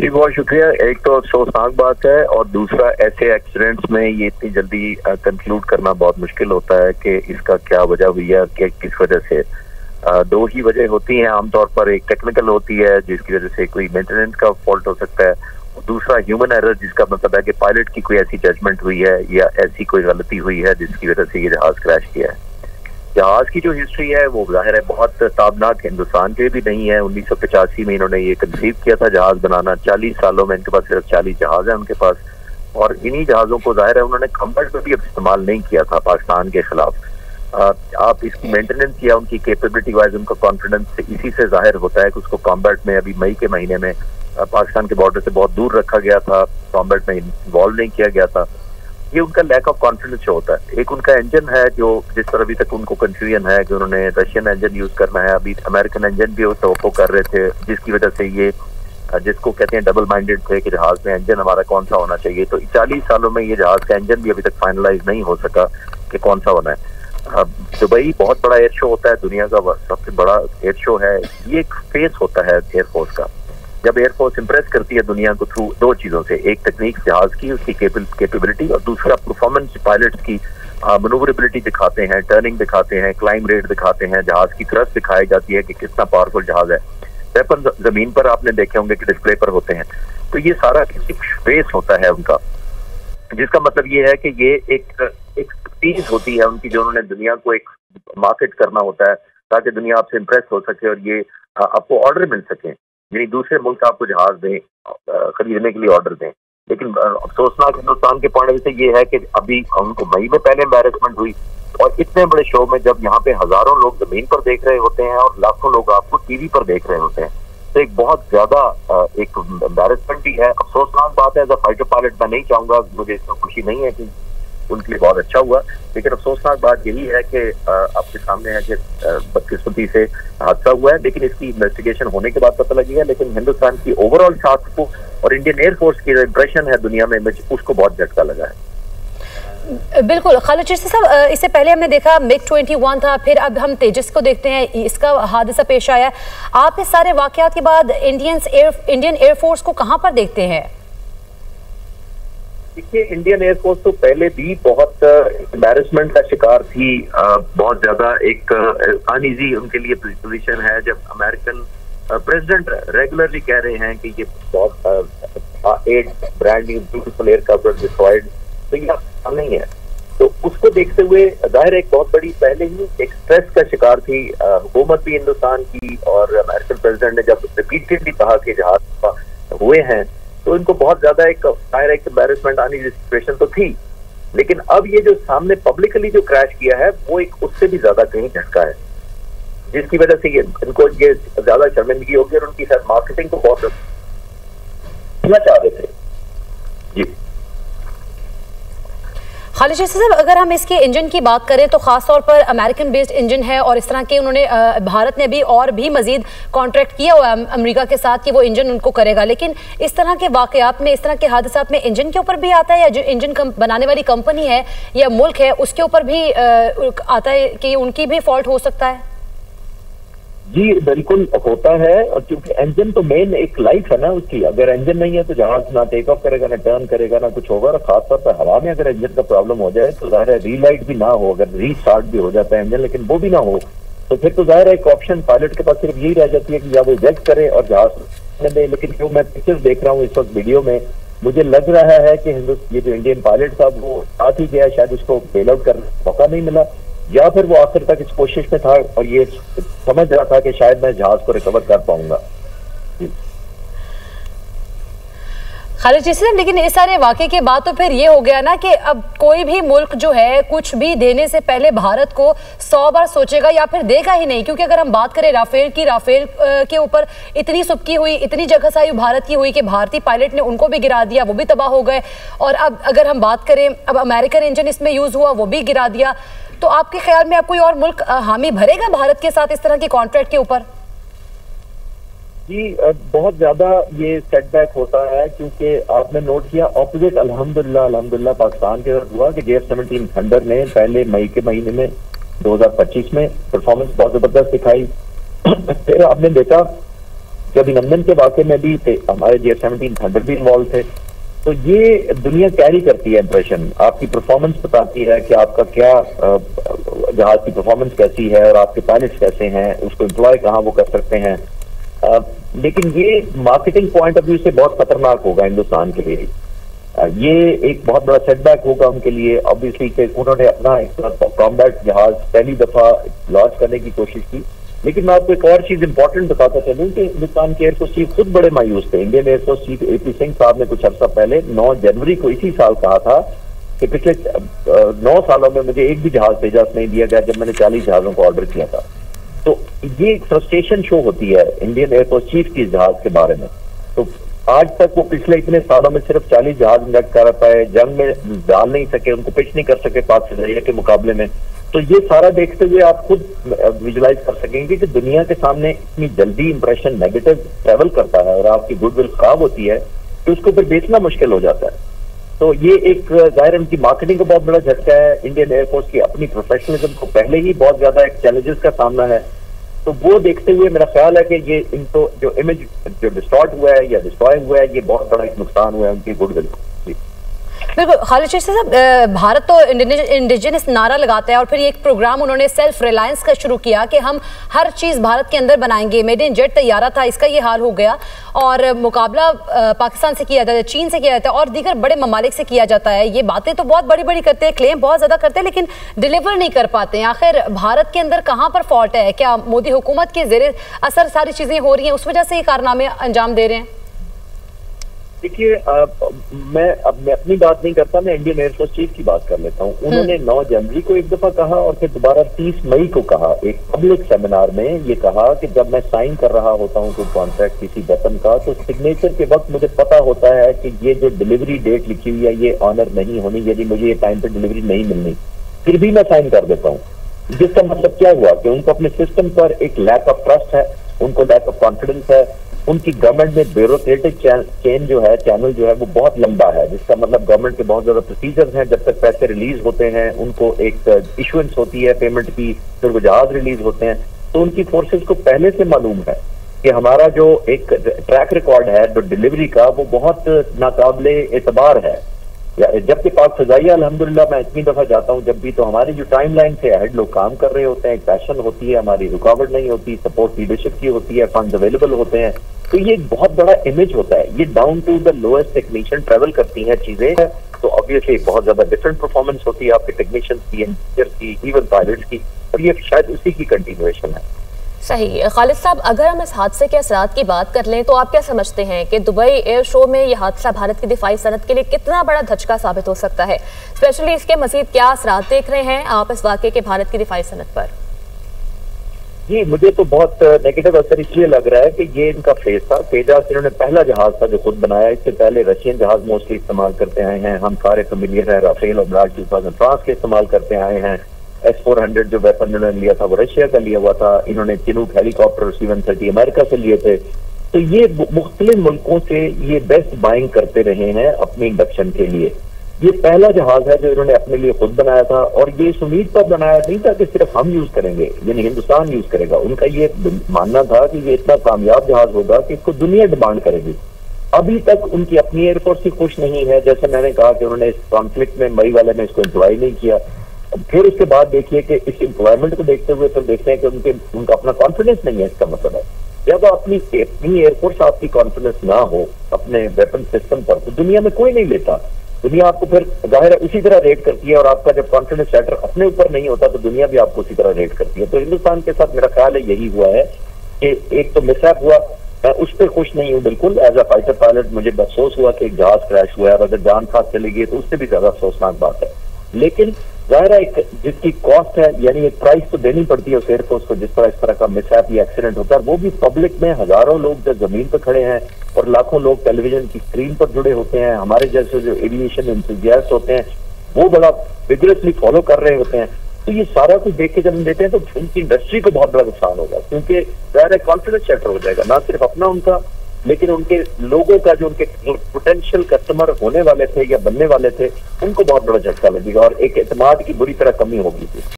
जी बहुत शुक्रिया। एक तो अफसोसनाक बात है और दूसरा ऐसे एक्सीडेंट्स में ये इतनी जल्दी कंक्लूड करना बहुत मुश्किल होता है कि इसका क्या वजह हुई है, कि किस वजह से। दो ही वजह होती हैं आमतौर पर। एक टेक्निकल होती है जिसकी वजह से कोई मेंटेनेंस का फॉल्ट हो सकता है, और दूसरा ह्यूमन एरर जिसका मतलब है कि पायलट की कोई ऐसी जजमेंट हुई है या ऐसी कोई गलती हुई है जिसकी वजह से ये जहाज क्रैश किया है। जहाज की जो हिस्ट्री है वो जाहिर है बहुत ताबनाक हिंदुस्तान के भी नहीं है। 1985 में इन्होंने ये कंसीव किया था जहाज बनाना। 40 सालों में इनके पास सिर्फ 40 जहाज है उनके पास, और इन्हीं जहाजों को जाहिर है उन्होंने कम्बैट में भी इस्तेमाल नहीं किया था पाकिस्तान के खिलाफ। आप इसकी मेंटेनेंस या उनकी कैपेबिलिटी वाइज उनका कॉन्फिडेंस इसी से जाहिर होता है कि उसको कॉम्बैट में अभी मई के महीने में पाकिस्तान के बॉर्डर से बहुत दूर रखा गया था, कॉम्बैट में इन्वॉल्व नहीं किया गया था। ये उनका लैक ऑफ कॉन्फिडेंस जो होता है। एक उनका इंजन है जो जिस पर अभी तक उनको कंफ्यूजन है कि उन्होंने रशियन इंजन यूज करना है, अभी अमेरिकन इंजन भी वो कर रहे थे, जिसकी वजह से ये जिसको कहते हैं डबल माइंडेड थे कि जहाज में इंजन हमारा कौन सा होना चाहिए। तो 40 सालों में ये जहाज का इंजन भी अभी तक फाइनलाइज नहीं हो सका कि कौन सा होना है। दुबई बहुत बड़ा एयर शो होता है, दुनिया का सबसे बड़ा एयर शो है। ये एक फेस होता है एयरफोर्स का। जब एयरफोर्स इंप्रेस करती है दुनिया को थ्रू दो चीजों से, एक तकनीक जहाज की उसकी कैपेबिलिटी, और दूसरा परफॉर्मेंस पायलट्स की मनूवरेबिलिटी दिखाते हैं, टर्निंग दिखाते हैं, क्लाइंब रेट दिखाते हैं, जहाज की थ्रस्ट दिखाई जाती है कि कितना पावरफुल जहाज है। वेपन जमीन पर आपने देखे होंगे कि डिस्प्ले पर होते हैं। तो ये सारा एक फेस होता है उनका, जिसका मतलब ये है कि ये एक चीज होती है उनकी जो उन्होंने दुनिया को एक मार्केट करना होता है ताकि दुनिया आपसे इंप्रेस हो सके और ये आपको ऑर्डर मिल सके, यानी दूसरे मुल्क आपको जहाज दें, खरीदने के लिए ऑर्डर दें। लेकिन अफसोसनाक हिंदुस्तान के पॉइंट से ये है कि अभी उनको मई में पहले एम्बेरसमेंट हुई, और इतने बड़े शो में जब यहाँ पे हजारों लोग जमीन पर देख रहे होते हैं और लाखों लोग आपको टीवी पर देख रहे होते हैं, तो एक बहुत ज्यादा एक एम्बेरसमेंट भी है। अफसोसनाक बात है, एज अ फाइटर पायलट मैं नहीं चाहूंगा, मुझे इसमें खुशी नहीं है कि उनके लिए बहुत अच्छा हुआ, लेकिन अफसोसनाक बात यही है कि आपके सामने है कि बदकिस्मती से हादसा हुआ है। लेकिन इसकी इन्वेस्टिगेशन होने के बाद पता लगेगा। लेकिन हिंदुस्तान की ओवरऑल साथ को और इंडियन एयरफोर्स की इंप्रेशन है दुनिया में, उसको बहुत झटका लगा है। बिल्कुल खालिद चिश्ती साहब, इससे पहले हमने देखा MiG-21 था, फिर अब हम तेजस को देखते हैं, इसका हादसा पेश आया। आप इस सारे वाकयात के बाद इंडियन एयरफोर्स को कहां पर देखते हैं? देखिए, इंडियन एयरफोर्स तो पहले भी बहुत एम्बैरेसमेंट का शिकार थी। बहुत ज्यादा एक अनईजी उनके लिए पोजीशन है जब अमेरिकन प्रेसिडेंट रेगुलरली कह रहे हैं कि ये बहुत 8 ब्रांड न्यू ब्यूटीफुल एयरक्राफ्ट वर डिप्लॉयड, तो ये नहीं है। तो उसको देखते हुए जाहिर एक बहुत बड़ी पहले ही एक स्ट्रेस का शिकार थी हुकूमत भी हिंदुस्तान की, और अमेरिकन प्रेसिडेंट ने जब रिपीटेडली कहा कि जहाज हुए हैं तो इनको बहुत ज्यादा एक डायरेक्ट एम्बैरेसमेंट आने की सिचुएशन तो थी। लेकिन अब ये जो सामने पब्लिकली जो क्रैश किया है वो एक उससे भी ज्यादा कहीं झटका है, जिसकी वजह से ये इनको ये ज्यादा शर्मिंदगी होगी और उनकी शायद मार्केटिंग को बहुत चाह रहे थे। जी खालिद चिश्ती साहब, अगर हम इसके इंजन की बात करें तो खासतौर पर अमेरिकन बेस्ड इंजन है, और इस तरह के उन्होंने भारत ने भी और भी मजीद कॉन्ट्रैक्ट किया हुआ है अमेरिका के साथ कि वो इंजन उनको करेगा। लेकिन इस तरह के वाकयात में, इस तरह के हादसात में इंजन के ऊपर भी आता है, या जो इंजन बनाने वाली कंपनी है या मुल्क है उसके ऊपर भी आता है कि उनकी भी फॉल्ट हो सकता है? जी बिल्कुल होता है, और क्योंकि इंजन तो मेन एक लाइफ है ना उसकी। अगर इंजन नहीं है तो जहाज ना टेक ऑफ करेगा, ना टर्न करेगा, ना कुछ होगा। और खासतौर पर हवा में अगर इंजन का प्रॉब्लम हो जाए तो जाहिर है रीलाइट भी ना हो, अगर रीस्टार्ट भी हो जाता है इंजन लेकिन वो भी ना हो, तो फिर तो जाहिर है एक ऑप्शन पायलट के पास सिर्फ यही रह जाती है कि या वो इजेक्ट करे और जहाज दे। लेकिन जो मैं पिक्चर देख रहा हूँ इस वक्त वीडियो में, मुझे लग रहा है कि ये जो इंडियन पायलट था वो साथ ही गया, शायद उसको बेल आउट करने का मौका नहीं मिला, या फिर वो आखिर तक इस कोशिश में था और ये समझ रहा था कि शायद मैं जहाज को रिकवर कर पाऊंगा। खालिद चिश्ती साहब, लेकिन इस सारे वाकये के बाद तो फिर ये हो गया ना कि अब कोई भी मुल्क जो है कुछ भी देने से पहले भारत को 100 बार सोचेगा या फिर देगा ही नहीं। क्योंकि अगर हम बात करें राफेल की, राफेल के ऊपर इतनी सुबकी हुई, इतनी जगहसाई भारत की हुई कि भारतीय पायलट ने उनको भी गिरा दिया, वो भी तबाह हो गए। और अब अगर हम बात करें, अब अमेरिकन इंजन इसमें यूज हुआ, वो भी गिरा दिया। तो आपके ख्याल में अब कोई और मुल्क हामी भरेगा भारत के साथ इस तरह के कॉन्ट्रैक्ट के ऊपर? जी बहुत ज्यादा ये सेटबैक होता है, क्योंकि आपने नोट किया ऑपोजिट अल्हम्दुलिल्लाह पाकिस्तान के साथ हुआ कि JF-17 थंडर ने पहले मई के महीने में 2025 में परफॉर्मेंस बहुत जबरदस्त दिखाई। फिर आपने देखा कि अभिनंदन के वाक़े में भी थे, हमारे J-17 थंडर भी इन्वॉल्व थे। तो ये दुनिया कैरी करती है इंप्रेशन, आपकी परफॉर्मेंस बताती है कि आपका क्या जहाज की परफॉर्मेंस कैसी है और आपके पायलट्स कैसे हैं, उसको एम्प्लॉय कहाँ वो कर सकते हैं। लेकिन ये मार्केटिंग पॉइंट ऑफ व्यू से बहुत खतरनाक होगा हिंदुस्तान के लिए। ये एक बहुत बड़ा सेटबैक होगा उनके लिए ऑब्वियसली कि उन्होंने अपना एक कॉम्बैट जहाज पहली दफा लॉन्च करने की कोशिश की। लेकिन मैं आपको एक और चीज इंपॉर्टेंट बताता चलूं कि हिंदुस्तान के एयरफोर्स चीफ खुद बड़े मायूस थे। Indian air force chief AP Singh साहब ने कुछ अर्सा पहले 9 जनवरी को इसी साल कहा था कि पिछले 9 सालों में मुझे एक भी जहाज तेजस नहीं दिया गया जब मैंने 40 जहाजों को ऑर्डर किया था। तो ये फ्रस्ट्रेशन शो होती है इंडियन एयरफोर्स चीफ की जहाज के बारे में। तो आज तक वो पिछले इतने सालों में सिर्फ 40 जहाज इंडक्ट कर पाए, जंग में डाल नहीं सके, उनको पिच नहीं कर सके पाक फिजाइया के मुकाबले में। तो ये सारा देखते हुए आप खुद विजुलाइज कर सकेंगे कि दुनिया के सामने इतनी जल्दी इंप्रेशन नेगेटिव ट्रेवल करता है और आपकी गुडविल खराब होती है तो उसको फिर बेचना मुश्किल हो जाता है। तो ये एक जाहिर उनकी मार्केटिंग का बहुत बड़ा झटका है। इंडियन एयरफोर्स की अपनी प्रोफेशनलिज्म को पहले ही बहुत ज्यादा एक चैलेंजेस का सामना है। तो वो देखते हुए मेरा ख्याल है कि ये इनको जो इमेज जो डिस्टॉर्ट हुआ है या डिस्ट्रॉय हुआ है, ये बहुत बड़ा एक नुकसान हुआ है उनकी गुडविल को। बिल्कुल खालिद चिश्ती साहब, भारत तो इंडिजिनस नारा लगाता है और फिर एक प्रोग्राम उन्होंने सेल्फ रिलायंस का शुरू किया कि हम हर चीज़ भारत के अंदर बनाएंगे। मेड इन जेट तैयारा था, इसका ये हाल हो गया और मुकाबला पाकिस्तान से किया जाता है, चीन से किया जाता है और दीगर बड़े ममालिक से किया जाता है। ये बातें तो बहुत बड़ी बड़ी करते हैं, क्लेम बहुत ज़्यादा करते हैं, लेकिन डिलीवर नहीं कर पाते हैं। आखिर भारत के अंदर कहाँ पर फॉल्ट है? क्या मोदी हुकूमत के ज़ेरे असर सारी चीज़ें हो रही हैं, उस वजह से ये कारनामे अंजाम दे रहे हैं? देखिए, मैं अपनी बात नहीं करता, मैं इंडियन एयरफोर्स चीफ की बात कर लेता हूँ। उन्होंने 9 जनवरी को एक दफा कहा और फिर दोबारा 30 मई को कहा एक पब्लिक सेमिनार में। ये कहा कि जब मैं साइन कर रहा होता हूँ कोई कॉन्ट्रैक्ट किसी वेपन का, तो सिग्नेचर के वक्त मुझे पता होता है कि ये जो डिलीवरी डेट लिखी हुई है ये ऑनर नहीं होनी, यदि मुझे ये टाइम पर डिलीवरी नहीं मिलनी, फिर भी मैं साइन कर देता हूँ। जिसका मतलब क्या हुआ कि उनको अपने सिस्टम पर एक लैक ऑफ ट्रस्ट है, उनको लैक ऑफ कॉन्फिडेंस है। उनकी गवर्नमेंट में ब्यूरोक्रेटिक चेन जो है, चैनल जो है वो बहुत लंबा है, जिसका मतलब गवर्नमेंट के बहुत ज्यादा प्रोसीजर्स हैं। जब तक पैसे रिलीज होते हैं उनको एक इशुएंस होती है पेमेंट की, फिर वो जहाज रिलीज होते हैं। तो उनकी फोर्सेस को पहले से मालूम है कि हमारा जो एक ट्रैक रिकॉर्ड है जो डिलीवरी का, वो बहुत नाकाबिले एतबार है। जबकि पाक फिजाइया अल्हम्दुलिल्लाह मैं इतनी दफा जाता हूँ जब भी, तो हमारी जो टाइम लाइन से अहेड लोग काम कर रहे होते हैं, एक पैशन होती है, हमारी रुकावट नहीं होती, सपोर्ट लीडरशिप की होती है, फंड अवेलेबल होते हैं। तो ये एक बहुत बड़ा इमेज होता है। ये down to the lowest technician travel करती हैं चीजें, तो ऑब्वियसली बहुत ज्यादा डिफरेंट परफॉर्मेंस होती है आपके टेक्नीशियंस की, इंजीनियर्स की, इवन पायलट्स की, और ये शायद उसी की कंटिन्यूएशन है। सही। खालिद साहब, अगर हम इस हादसे के असरात की बात कर लें तो आप क्या समझते हैं कि दुबई एयर शो में यह हादसा भारत की दिफाई सनत के लिए कितना बड़ा धचका साबित हो सकता है? स्पेशली इसके मजीद क्या असरात देख रहे हैं आप इस वाक़े के भारत की दिफाई सनत पर? जी, मुझे तो बहुत नेगेटिव असर इसलिए लग रहा है कि ये इनका फेज था। तेजस इन्होंने पहला जहाज था जो खुद बनाया। इससे पहले रशियन जहाज मोस्टली इस्तेमाल करते आए हैं, हम सारे फेमिलियर हैं। राफेल और मिराज 2000 फ्रांस के इस्तेमाल करते आए हैं। S-400 जो वेपन इन्होंने लिया था वो रशिया का लिया हुआ था। इन्होंने चिनूक हेलीकॉप्टर C-130 अमेरिका से लिए थे। तो ये मुख्तलिफ मुल्कों से ये बेस्ट बाइंग करते रहे हैं अपनी इंडक्शन के लिए। ये पहला जहाज है जो इन्होंने अपने लिए खुद बनाया था और ये इस उम्मीद पर बनाया नहीं था कि सिर्फ हम यूज करेंगे, यानी हिंदुस्तान यूज करेगा। उनका ये मानना था कि ये इतना कामयाब जहाज होगा कि इसको दुनिया डिमांड करेगी। अभी तक उनकी अपनी एयरफोर्स ही खुश नहीं है। जैसे मैंने कहा कि उन्होंने इस कॉन्फ्लिक्ट में मई वाले में इसको एम्प्लॉय नहीं किया। फिर उसके बाद देखिए कि इस एम्प्लॉयमेंट को देखते हुए तो देखते हैं कि उनका अपना कॉन्फिडेंस नहीं है। इसका मतलब है जब अपनी एयरफोर्स आपकी कॉन्फिडेंस ना हो अपने वेपन सिस्टम पर, तो दुनिया में कोई नहीं लेता। दुनिया आपको फिर जाहिर है उसी तरह रेट करती है, और आपका जब कॉन्फिडेंस सेटर अपने ऊपर नहीं होता तो दुनिया भी आपको उसी तरह रेट करती है। तो हिंदुस्तान के साथ मेरा ख्याल है यही हुआ है कि एक तो मिसहैप हुआ, मैं उस पर खुश नहीं हूँ बिल्कुल। एज अ फाइटर पायलट मुझे अफसोस हुआ कि एक जहाज क्रैश हुआ है, और अगर जान साथ चली गई तो उससे भी ज्यादा अफसोसनाक बात है। लेकिन जाहिर है एक जिसकी कॉस्ट है, यानी एक प्राइस तो देनी पड़ती है उस एयरफोर्स को जिस तरह का मिसहैप या एक्सीडेंट होता है। वो भी पब्लिक में हजारों लोग जो जमीन पर खड़े हैं और लाखों लोग टेलीविजन की स्क्रीन पर जुड़े होते हैं। हमारे जैसे जो एविएशन एंथुसियास्ट होते हैं वो बड़ा विगरसली फॉलो कर रहे होते हैं। तो ये सारा कुछ देख के जब हम देते हैं तो उनकी इंडस्ट्री को बहुत बड़ा नुकसान होगा, क्योंकि जाहिर है कॉन्फिडेंस सेटर हो जाएगा, ना सिर्फ अपना उनका, लेकिन उनके लोगों का जो उनके पोटेंशियल कस्टमर होने वाले थे या बनने वाले थे उनको बहुत बड़ा झटका लगेगा और एक एतमाद की बुरी तरह कमी होगी।